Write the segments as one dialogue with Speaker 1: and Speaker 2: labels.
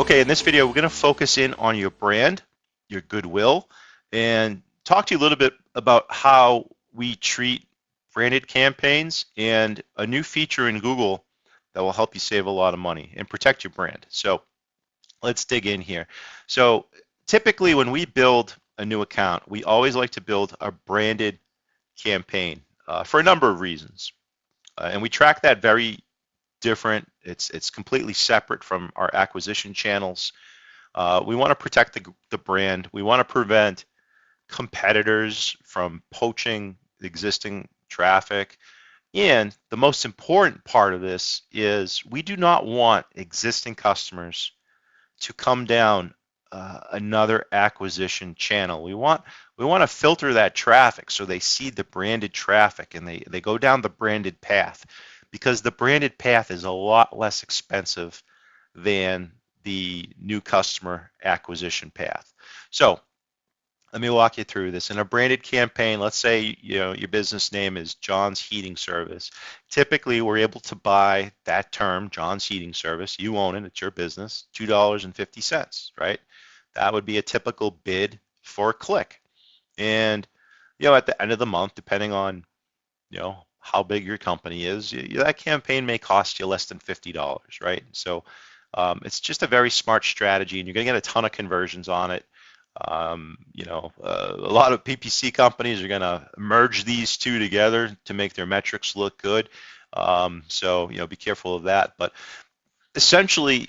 Speaker 1: Okay, in this video, we're going to focus in on your brand, your goodwill, and talk to you a little bit about how we treat branded campaigns and a new feature in Google that will help you save a lot of money and protect your brand. So let's dig in here. So typically when we build a new account, we always like to build a branded campaign for a number of reasons. And we track that very different. It's completely separate from our acquisition channels. We want to protect the brand. We want to prevent competitors from poaching existing traffic. And the most important part of this is we do not want existing customers to come down another acquisition channel. We want to filter that traffic so they see the branded traffic and they go down the branded path, because the branded path is a lot less expensive than the new customer acquisition path. So let me walk you through this. In a branded campaign, let's say your business name is John's Heating Service. Typically, we're able to buy that term, John's Heating Service. You own it, it's your business, $2.50, right? That would be a typical bid for a click. And at the end of the month, depending on how big your company is, that campaign may cost you less than $50, right? So it's just a very smart strategy, and you're going to get a ton of conversions on it. A lot of PPC companies are going to merge these two together to make their metrics look good. So be careful of that. But essentially,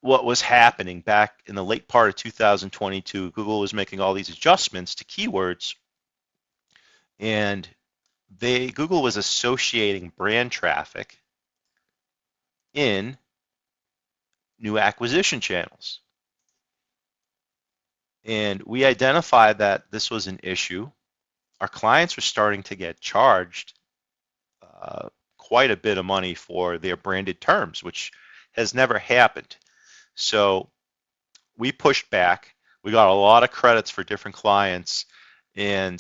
Speaker 1: what was happening back in the late part of 2022, Google was making all these adjustments to keywords, and Google was associating brand traffic in new acquisition channels. And we identified that this was an issue. Our clients were starting to get charged quite a bit of money for their branded terms, which has never happened. So we pushed back. We got a lot of credits for different clients, and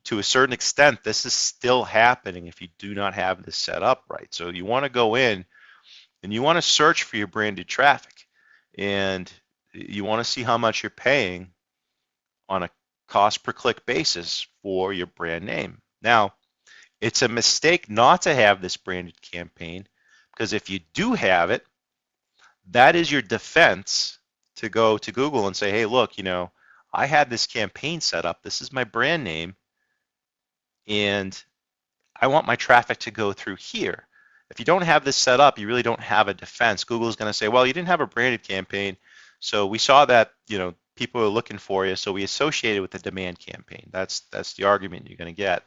Speaker 1: to a certain extent, this is still happening if you do not have this set up right. So you want to go in and you want to search for your branded traffic, and you want to see how much you're paying on a cost per click basis for your brand name. Now, it's a mistake not to have this branded campaign, because if you do have it, that is your defense to go to Google and say, hey, look, I had this campaign set up. This is my brand name, and I want my traffic to go through here. If you don't have this set up, you really don't have a defense. Google's going to say, well, you didn't have a branded campaign, so we saw that people are looking for you, so we associated with the demand campaign. That's the argument you're going to get,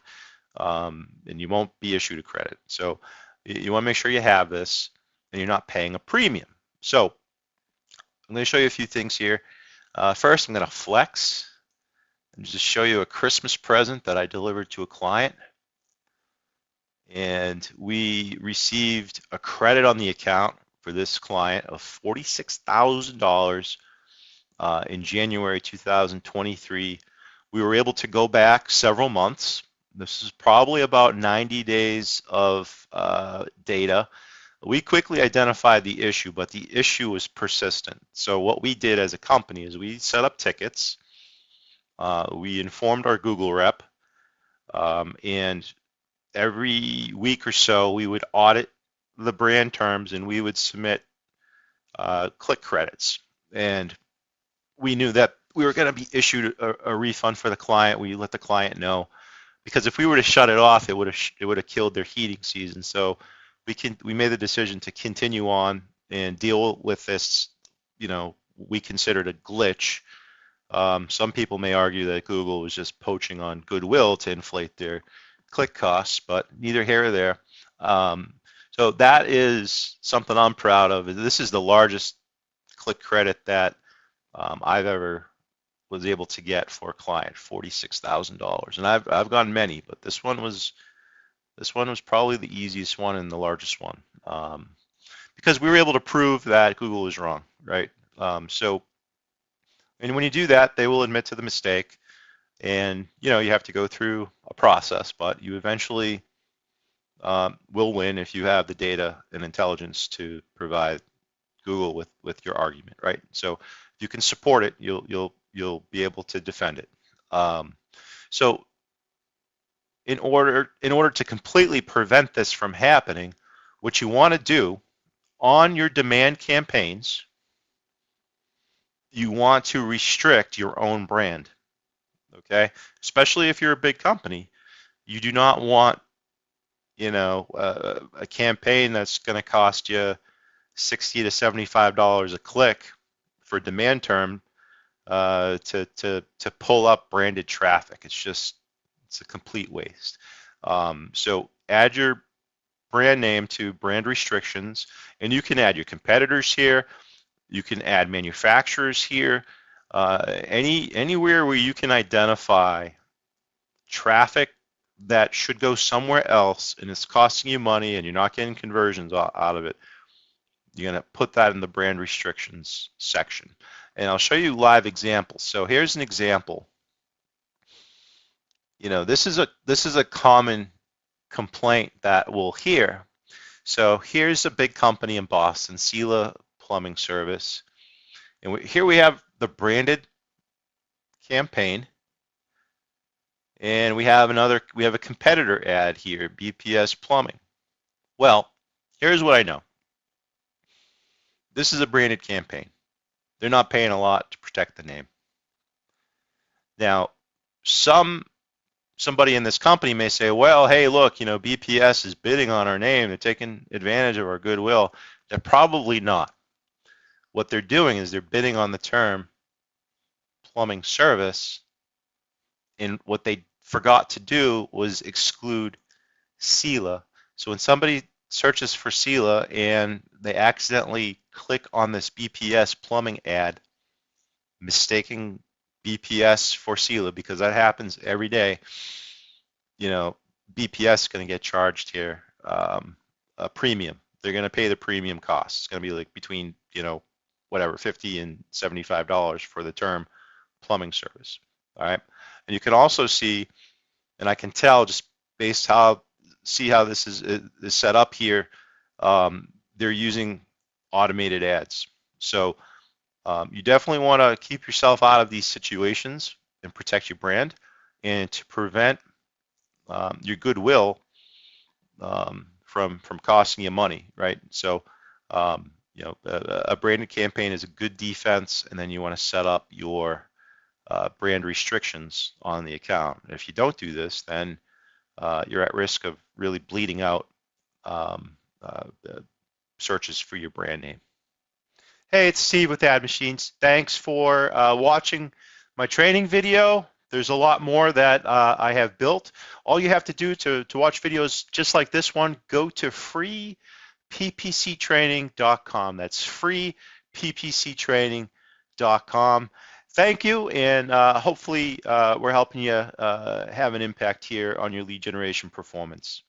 Speaker 1: and you won't be issued a credit. So you want to make sure you have this, and you're not paying a premium. So I'm going to show you a few things here. First, I'm going to flex and just show you a Christmas present that I delivered to a client. And we received a credit on the account for this client of $46,000 in January 2023. We were able to go back several months. This is probably about 90 days of data. We quickly identified the issue, but the issue was persistent. So what we did as a company is we set up tickets. We informed our Google rep, and every week or so we would audit the brand terms and we would submit click credits. And we knew that we were going to be issued a refund for the client. We let the client know, because if we were to shut it off, it would have killed their heating season. So we made the decision to continue on and deal with this. We considered a glitch. Some people may argue that Google was just poaching on goodwill to inflate their click costs, but neither here or there. So that is something I'm proud of. This is the largest click credit that I've ever was able to get for a client, $46,000. And I've gotten many, but this one was probably the easiest one and the largest one, because we were able to prove that Google was wrong, right? And when you do that, they will admit to the mistake, and you have to go through a process, but you eventually will win if you have the data and intelligence to provide Google with your argument, right? So if you can support it, you'll be able to defend it. So in order to completely prevent this from happening, what you want to do on your demand campaigns, you want to restrict your own brand, okay? Especially if you're a big company, you do not want, a campaign that's going to cost you $60 to $75 a click for demand term to pull up branded traffic. It's a complete waste. So add your brand name to brand restrictions, and you can add your competitors here. You can add manufacturers here. Anywhere where you can identify traffic that should go somewhere else and it's costing you money and you're not getting conversions out of it, you're going to put that in the brand restrictions section. And I'll show you live examples. So here's an example. This is a common complaint that we'll hear. So here's a big company in Boston, Sela Plumbing Service. And here we have the branded campaign. And we have a competitor ad here, BPS Plumbing. Well, here's what I know. This is a branded campaign. They're not paying a lot to protect the name. Now, somebody in this company may say, well, hey, look, BPS is bidding on our name. They're taking advantage of our goodwill. They're probably not. What they're doing is they're bidding on the term plumbing service, and what they forgot to do was exclude Sela. So when somebody searches for Sela and they accidentally click on this BPS plumbing ad, mistaking BPS for Sela, because that happens every day, BPS is going to get charged here a premium. They're going to pay the premium cost. It's going to be like between, whatever, $50 and $75 for the term plumbing service. All right. And you can also see, and I can tell just based see how this is set up here, they're using automated ads. So you definitely want to keep yourself out of these situations and protect your brand, and to prevent your goodwill from costing you money, right? So a branded campaign is a good defense, and then you want to set up your brand restrictions on the account. And if you don't do this, then you're at risk of really bleeding out searches for your brand name. Hey, it's Steve with Ad Machines. Thanks for watching my training video. There's a lot more that I have built. All you have to do to watch videos just like this one, go to freeppctraining.com. That's freeppctraining.com. Thank you, and hopefully we're helping you have an impact here on your lead generation performance.